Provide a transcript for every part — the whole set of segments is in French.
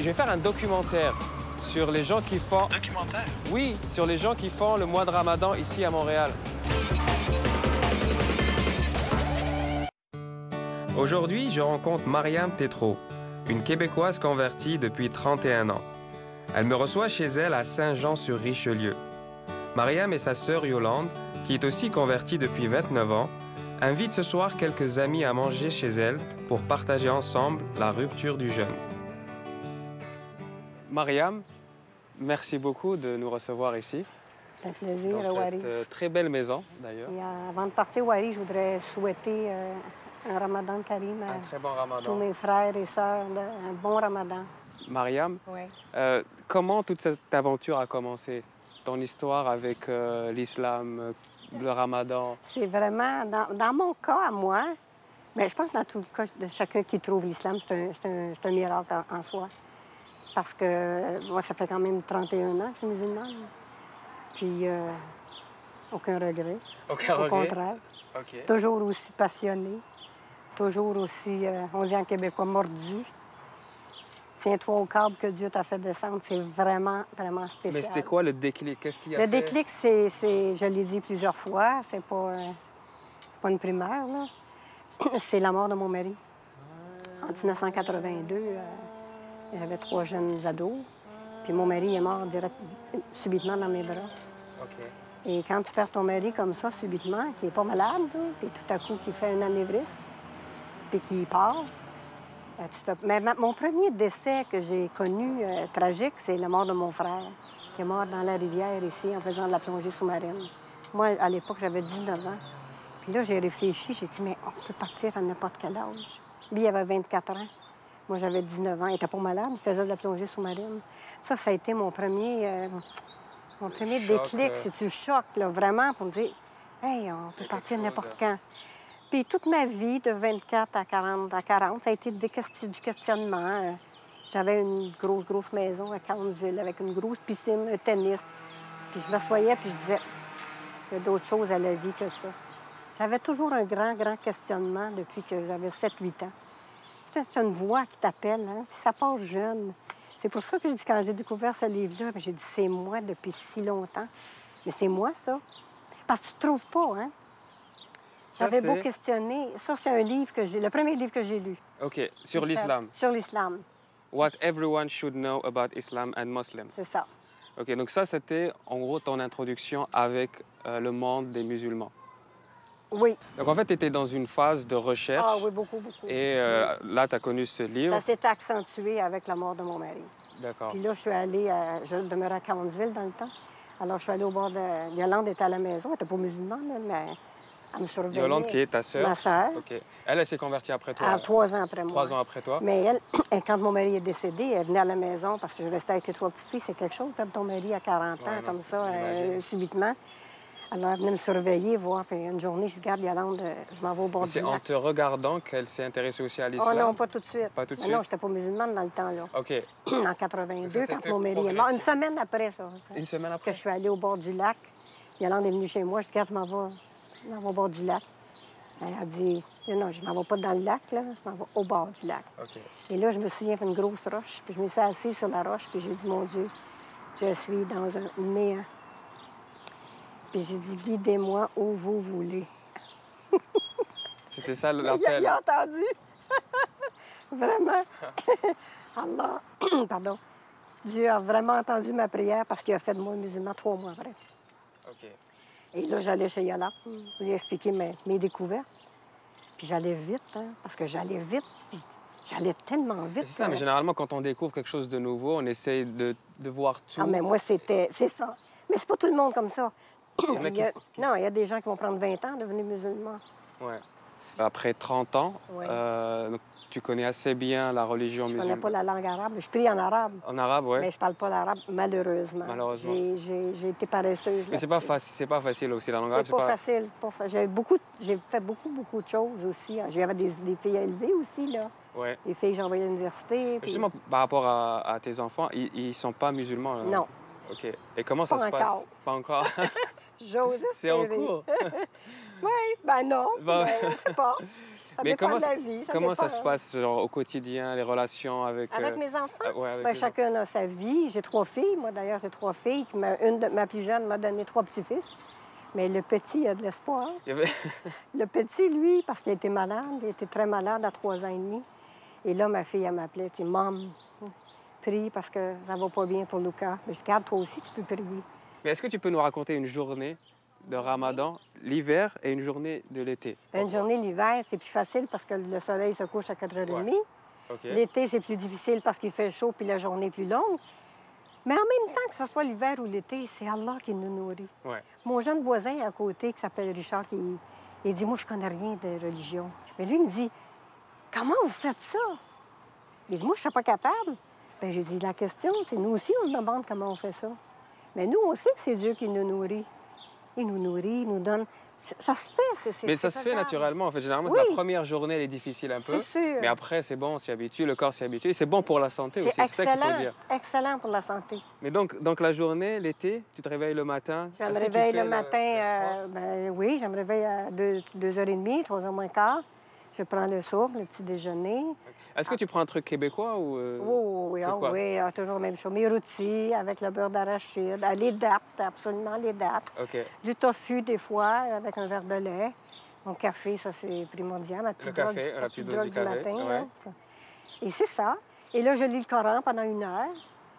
je vais faire un documentaire sur les gens qui font... Documentaire? Oui, sur les gens qui font le mois de Ramadan ici à Montréal. Aujourd'hui, je rencontre Mariam Tétrault, une Québécoise convertie depuis 31 ans. Elle me reçoit chez elle à Saint-Jean-sur-Richelieu. Mariam et sa sœur Yolande, qui est aussi convertie depuis 29 ans, invitent ce soir quelques amis à manger chez elle pour partager ensemble la rupture du jeûne. Mariam, merci beaucoup de nous recevoir ici. C'est un plaisir, Dans Wari. cette très belle maison, d'ailleurs. Et avant de partir, Wari, je voudrais souhaiter un Ramadan Karim à Un très bon tous Ramadan. mes frères et sœurs, un bon Ramadan. Mariam, Oui. comment toute cette aventure a commencé? Ton histoire avec l'islam, le Ramadan? C'est vraiment, dans mon cas, à moi, mais je pense que dans tout le cas de chacun qui trouve l'islam, c'est un miracle en soi. Parce que moi, ça fait quand même 31 ans que je suis musulmane. Puis, aucun regret. Aucun Au regret? contraire. OK. Toujours aussi passionnée. Toujours aussi, on dit en québécois, mordu. Tiens-toi au câble que Dieu t'a fait descendre. C'est vraiment, vraiment spécial. Mais c'est quoi le déclic? Qu'est-ce qui a Le fait? déclic, c'est, je l'ai dit plusieurs fois, c'est pas une primaire, là. C'est la mort de mon mari. En 1982, j'avais 3 jeunes ados. Puis mon mari est mort subitement dans mes bras. OK. Et quand tu perds ton mari comme ça, subitement, qui n'est pas malade, puis tout à coup, qui fait un anévrisme, puis qui part, mais mon premier décès que j'ai connu, tragique, c'est la mort de mon frère, qui est mort dans la rivière ici en faisant de la plongée sous-marine. Moi, à l'époque, j'avais 19 ans. Puis là, j'ai réfléchi, j'ai dit, mais on peut partir à n'importe quel âge. Lui, il avait 24 ans. Moi, j'avais 19 ans. Il n'était pas malade, il faisait de la plongée sous-marine. Ça a été mon premier déclic. C'est du choc, là, vraiment, pour me dire, hey, on peut partir n'importe quand. Puis toute ma vie, de 24 à 40, ça a été du questionnement. J'avais une grosse maison à Cowansville avec une grosse piscine, un tennis. Puis je m'assoyais puis je disais, il y a d'autres choses à la vie que ça. J'avais toujours un grand questionnement depuis que j'avais 7-8 ans. C'est une voix qui t'appelle, hein? Puis ça passe jeune. C'est pour ça que je dis, quand j'ai découvert ce livre-là, j'ai dit, c'est moi depuis si longtemps. Mais c'est moi, ça. Parce que tu ne trouves pas, hein? J'avais beau questionner. Ça, c'est un livre que j'ai... Le premier livre que j'ai lu. OK. Sur l'islam. Sur l'islam. What everyone should know about Islam and Muslims. C'est ça. OK. Donc ça, c'était en gros ton introduction avec le monde des musulmans. Oui. Donc en fait, tu étais dans une phase de recherche. Ah oui, beaucoup. Et là, tu as connu ce livre. Ça s'est accentué avec la mort de mon mari. D'accord. Puis là, je suis allée... je demeurais à Cowansville dans le temps. Alors, je suis allée au bord de... Yolande était à la maison. Elle n'était pas musulmane, mais elle me surveillait. Yolande, qui est ta sœur? Ma sœur. OK. Elle s'est convertie après toi? 3 ans après moi. 3 ans après toi? Mais elle, quand mon mari est décédé, elle venait à la maison parce que je restais avec les 3 petites filles. C'est quelque chose, perdre ton mari à 40 ans, comme ça, subitement. Alors, elle venait me surveiller, voir. Puis une journée, je dis, garde, Yolande, je m'en vais au bord du C'est lac. en te regardant qu'elle s'est intéressée aussi à l'islam? Oh non, pas tout de suite. Pas tout de Mais suite? non, j'étais pas musulmane dans le temps-là. OK. En 82, ça s'est quand fait mon mari est mort. Une semaine après, ça. Une semaine après? Que je suis allée au bord du lac. Yolande est venue chez moi. Je dis, regarde, je m'en vais au bord du lac. Elle a dit, non, je m'en vais pas dans le lac, là. Je m'en vais au bord du lac. OK. Et là, je me souviens d'une grosse roche. Puis je me suis assise sur la roche, puis j'ai dit, mon Dieu, je suis dans un néant. Puis j'ai dit, guidez-moi où vous voulez. C'était ça l'appel? Il a entendu. Vraiment. Allah, pardon. Dieu a vraiment entendu ma prière parce qu'il a fait de moi un musulman 3 mois après. OK. Et là, j'allais chez Yolande pour lui expliquer mes découvertes. Puis j'allais vite, hein, parce que j'allais vite. Puis j'allais tellement vite. C'est ça, mais généralement, quand on découvre quelque chose de nouveau, on essaye de voir tout. Ah, mais moi, c'est ça. Mais c'est pas tout le monde comme ça. Non, il y a des gens qui vont prendre 20 ans à devenir musulmans. Ouais. Après 30 ans, Ouais. donc, tu connais assez bien la religion Je musulmane. connais pas la langue arabe. Je prie en arabe. En arabe, oui. Mais je parle pas l'arabe, malheureusement. Malheureusement. J'ai été paresseuse. Mais c'est pas facile aussi, la langue arabe. C'est pas facile. J'ai fait beaucoup de choses aussi. J'avais des filles à élever aussi, là. Ouais. Les filles que j'ai envoyées à l'université. Puis... Justement, par rapport à tes enfants, ils sont pas musulmans? Non. OK. Et comment ça Pas se passe? encore. Pas encore? J'ose C'est en espérer. cours? Oui, ben non. Bon. Je sais pas. Ça Mais dépend de la vie. comment ça dépend, se passe genre, au quotidien, les relations avec... Avec mes enfants? ah, ouais, avec Ben, les enfants. chacun a sa vie. J'ai 3 filles. Moi, d'ailleurs, j'ai 3 filles. Ma plus jeune m'a donné 3 petits-fils. Mais le petit a de l'espoir. Il y avait- Le petit, lui, parce qu'il était malade, il était très malade à 3 ans et demi. Et là, ma fille, elle m'appelait, tu sais, Maman, prie parce que ça va pas bien pour Lucas. Mais je garde toi aussi, tu peux prier. Mais est-ce que tu peux nous raconter une journée de Ramadan, l'hiver et une journée de l'été? Une journée l'hiver, c'est plus facile parce que le soleil se couche à 4h30. OK. L'été, c'est plus difficile parce qu'il fait chaud puis la journée est plus longue. Mais en même temps, que ce soit l'hiver ou l'été, c'est Allah qui nous nourrit. Ouais. Mon jeune voisin à côté, qui s'appelle Richard, il dit, moi, je connais rien de religion. Mais lui, il me dit, comment vous faites ça? Il dit, moi, je ne suis pas capable. Bien, j'ai dit, la question, c'est nous aussi, on se demande comment on fait ça. Mais nous, on sait que c'est Dieu qui nous nourrit. Il nous nourrit, il nous donne. Ça se fait. Mais ça se fait faisable. naturellement. En fait, généralement, Oui. la première journée, elle est difficile un peu. C'est sûr. Mais après, c'est bon, on s'y habitue, le corps s'y habitue. Et c'est bon pour la santé aussi, C'est c'est ça qu'il faut excellent, dire. excellent pour la santé. Mais donc la journée, l'été, tu te réveilles le matin. Je me Est-ce que tu réveille fais le matin, sport? oui, je me réveille à 2h30, 3h moins quart. Je prends le souk, le petit déjeuner. Est-ce que tu prends un truc québécois ou... Oui, c'est quoi? oui, toujours la même chose. Mes rôtis avec le beurre d'arachide, les dattes, absolument les dattes. OK. Du tofu, des fois, avec un verre de lait. Mon café, ça, c'est primordial. Ma petite Le café, drogue- la petite dose drogue du café, matin. ouais. Là. Et c'est ça. Et là, je lis le Coran pendant 1 heure.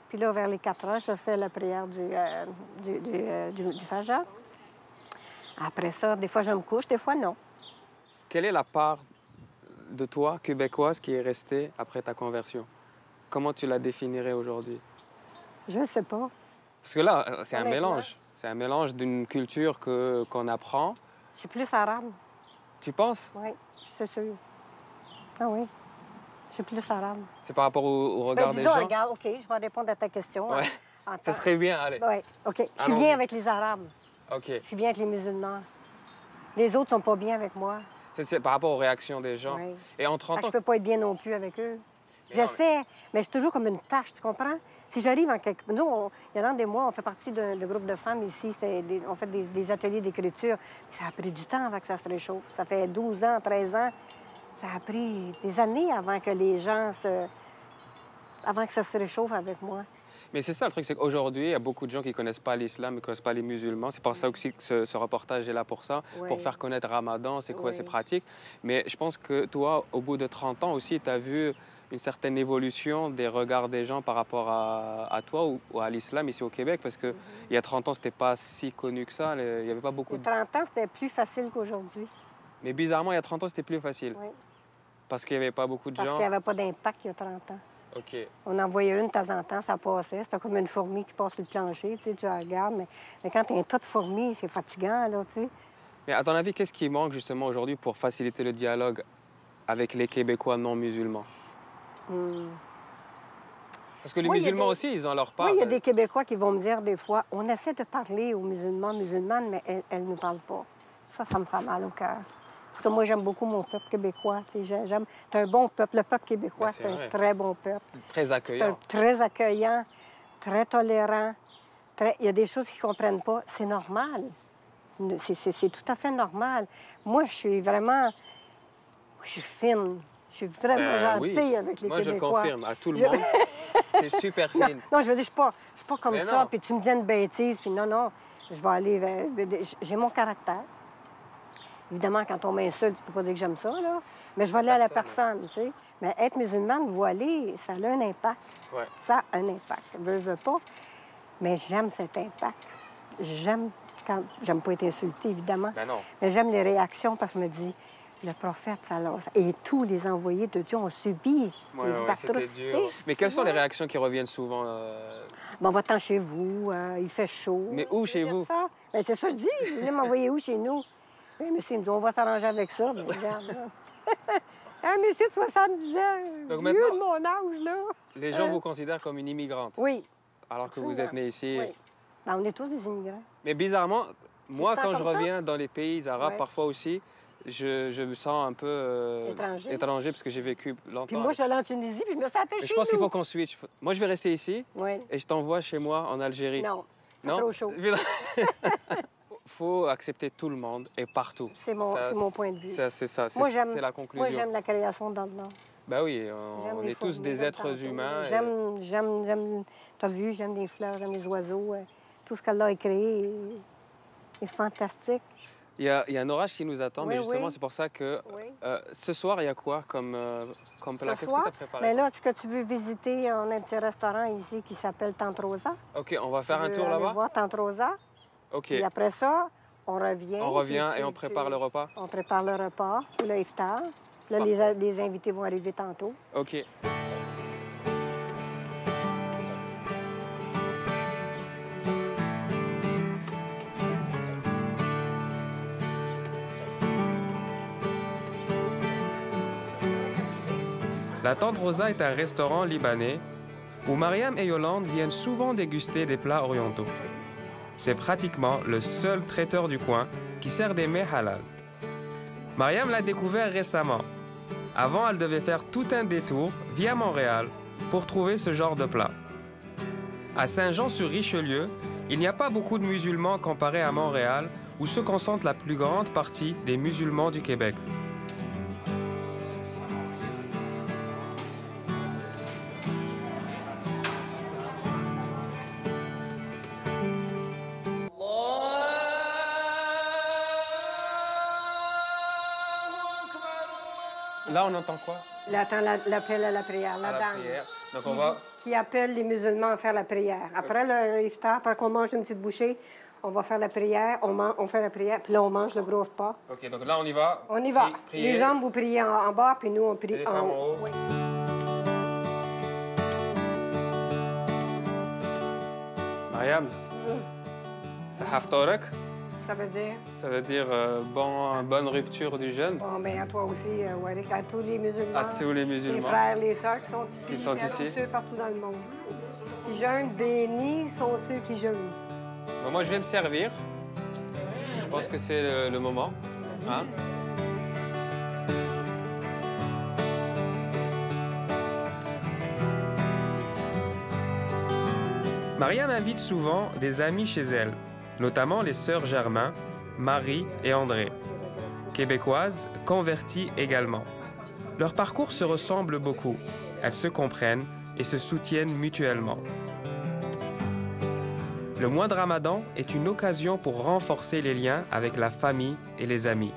Puis là, vers les 4 heures, je fais la prière du Fajr. Après ça, des fois, je me couche, des fois, non. Quelle est la part de toi, québécoise, qui est restée après ta conversion? Comment tu la définirais aujourd'hui? Je ne sais pas. Parce que là, c'est un Honnêtement. mélange. C'est un mélange d'une culture qu'on apprend. Je suis plus arabe. Tu penses? Oui, c'est sûr. Ah oui, je suis plus arabe. C'est par rapport au regard des disons, gens? regarde, OK, je vais répondre à ta question. Ouais. En Ça tant- serait bien, allez. Oui, OK. Je suis Allons-y. bien avec les Arabes. OK. Je suis bien avec les musulmans. Les autres sont pas bien avec moi. C'est par rapport aux réactions des gens. Oui. Et en Fait 30 que ans... je peux pas être bien non plus avec eux. Mais non, J'essaie, mais je suis toujours comme une tâche, tu comprends? Si j'arrive en quelque... Nous, il y a des mois, on fait partie d'un groupe de femmes ici. On fait des ateliers d'écriture. Ça a pris du temps avant que ça se réchauffe. Ça fait 12 ans, 13 ans. Ça a pris des années avant que les gens avant que ça se réchauffe avec moi. Mais c'est ça le truc, c'est qu'aujourd'hui, il y a beaucoup de gens qui ne connaissent pas l'islam, ne connaissent pas les musulmans. C'est pour ça aussi que ce reportage est là pour ça, Oui. pour faire connaître Ramadan, c'est quoi Oui. ces pratiques. Mais je pense que toi, au bout de 30 ans aussi, tu as vu une certaine évolution des regards des gens par rapport à toi ou à l'islam ici au Québec, parce qu'il y a 30 ans, ce n'était pas si connu que ça, il n'y avait pas beaucoup Il y de... a 30 ans, c'était plus facile qu'aujourd'hui. Mais bizarrement, il y a 30 ans, c'était plus facile, Oui. parce qu'il n'y avait pas beaucoup de Parce gens. qu'il n'y avait pas d'impact il y a 30 ans. OK. On en voyait une de temps en temps, ça passait. C'était comme une fourmi qui passe sur le plancher, tu la regardes. Mais quand tu as un tas de fourmis, c'est fatigant, là, tu sais. Mais à ton avis, qu'est-ce qui manque justement aujourd'hui pour faciliter le dialogue avec les Québécois non musulmans? Hmm. Parce que les Oui, il y a musulmans des- aussi, ils ont leur part. Oui, il y a des Québécois qui vont me dire des fois, on essaie de parler aux musulmans, musulmanes, mais elles ne nous parlent pas. Ça me fait mal au cœur. Parce que moi, j'aime beaucoup mon peuple québécois. C'est un bon peuple. Le peuple québécois, Ben, c'est c'est un vrai. très bon peuple. Très C'est un accueillant. très accueillant, très tolérant. Il y a des choses qu'ils ne comprennent pas. C'est normal. C'est tout à fait normal. Moi, je suis vraiment... Je suis fine. Je suis vraiment gentille oui. avec les Moi, je le Québécois. confirme à tout le Je- monde. T'es super Non, fine. non, je veux dire, je suis pas comme Mais ça, non. puis tu me dis une bêtise, puis non, je vais aller... J'ai mon caractère. Évidemment, quand on m'insulte, tu peux pas dire que j'aime ça, là. Mais je vais aller à la personne, tu sais. Mais être musulmane, voilée, ça a un impact. Ouais. Ça a un impact. Veux pas. Mais j'aime cet impact. J'aime quand... J'aime pas être insultée, évidemment. Ben non. Mais j'aime les réactions parce que je me dis, le prophète, et tous les envoyés de Dieu ont subi Ouais, les ouais, c'était atrocités. dur. Mais quelles sont les Ouais. réactions qui reviennent souvent? Bon, va-t'en chez vous, il fait chaud. Mais où chez vous? Ça. Ben, c'est ça que je dis. Vous voulez m'envoyer où chez nous? Oui, monsieur, il me dit, on va s'arranger avec ça. Ben, regarde, là. Un monsieur de 70 ans, Donc vieux maintenant- de mon âge, là. Les gens vous considèrent comme une immigrante, Oui. alors que vous absolument. êtes né ici. Oui. Ben, on est tous des immigrants. Mais bizarrement, moi, te quand sens je comme ça? reviens dans les pays arabes, Ouais. parfois aussi, je me sens un peu Étranger. parce que j'ai vécu longtemps. Puis moi, je suis allée en Tunisie, puis je me suis attachée Mais chez je pense qu'il nous. faut qu'on switch. Moi, je vais rester ici Oui. et je t'envoie chez moi en Algérie. Non, c'est Non? trop chaud. faut accepter tout le monde et partout. C'est mon point de vue. C'est ça, Moi, c'est la conclusion. Moi, j'aime la création dans le Nord. Ben oui, on est tous des êtres humains. J'aime, t'as vu, j'aime les fleurs, j'aime les oiseaux. Tout ce qu'elle a créé est fantastique. Il y a un orage qui nous attend, mais justement, c'est pour ça que ce soir, il y a quoi comme plat? Qu'est-ce que tu as préparé? Mais là, est-ce que tu veux visiter? On a un petit restaurant ici qui s'appelle Tante Rosa. OK, on va faire un tour là-bas? On va voir Tante Rosa. OK. Et après ça, on revient. On revient et on prépare le repas? On prépare le repas, ou le iftar. Là, les invités vont arriver tantôt. OK. La Tante Rosa est un restaurant libanais où Mariam et Yolande viennent souvent déguster des plats orientaux. C'est pratiquement le seul traiteur du coin qui sert des mets halal. Mariam l'a découvert récemment. Avant, elle devait faire tout un détour via Montréal pour trouver ce genre de plat. À Saint-Jean-sur-Richelieu, il n'y a pas beaucoup de musulmans comparé à Montréal où se concentre la plus grande partie des musulmans du Québec. Là, on entend quoi? L'appel à la prière, la dame. Donc qui appelle les musulmans à faire la prière. Après le iftar, après qu'on mange une petite bouchée, on va faire la prière, on fait la prière, puis là, on mange le gros repas. OK, donc là, on y va. On y va. Prier. Les hommes, vous priez en bas, puis nous, on prie en haut. Oui. Mariam, ça haftarek? Ça veut dire? Ça veut dire bonne rupture du jeûne. Bon, bien, à toi aussi, Warwick, à tous les musulmans. À tous les musulmans. Les frères, les sœurs qui sont ici. Qui sont ici. Ceux partout dans le monde. Qui jeûnent, bénis sont ceux qui jeûnent. Bon, moi, je vais me servir. Je pense que c'est le moment. Hein? Mariam invite souvent des amis chez elle, notamment les sœurs Germain, Marie et André. Québécoises, converties également. Leur parcours se ressemble beaucoup. Elles se comprennent et se soutiennent mutuellement. Le mois de Ramadan est une occasion pour renforcer les liens avec la famille et les amis.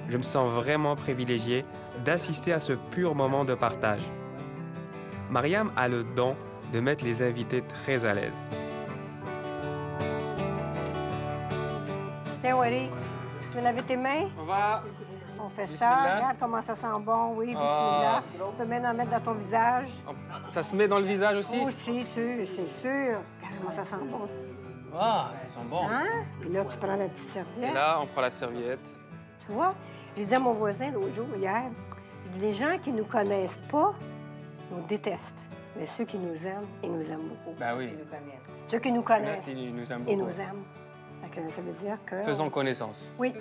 Je me sens vraiment privilégié d'assister à ce pur moment de partage. Mariam a le don de mettre les invités très à l'aise. Tiens, Wari, tu veux laver tes mains? On va. On fait Bismillah. ça. Regarde comment ça sent bon. Oui, bismillah. Tu peux même en mettre dans ton visage. Ça se met dans le visage aussi? Aussi, c'est sûr. Regarde comment ça sent bon. Ah, ça sent bon. Hein? Puis là, tu prends la petite serviette. Et là, on prend la serviette. Tu vois, j'ai dit à mon voisin l'autre jour, hier, j'ai dit, les gens qui nous connaissent pas nous détestent. Mais ceux qui nous aiment, ils nous aiment beaucoup. Ben oui. Ceux qui nous connaissent, Merci, ils nous aiment ils beaucoup. nous aiment. Fait que ça veut dire que... Faisons connaissance. Oui.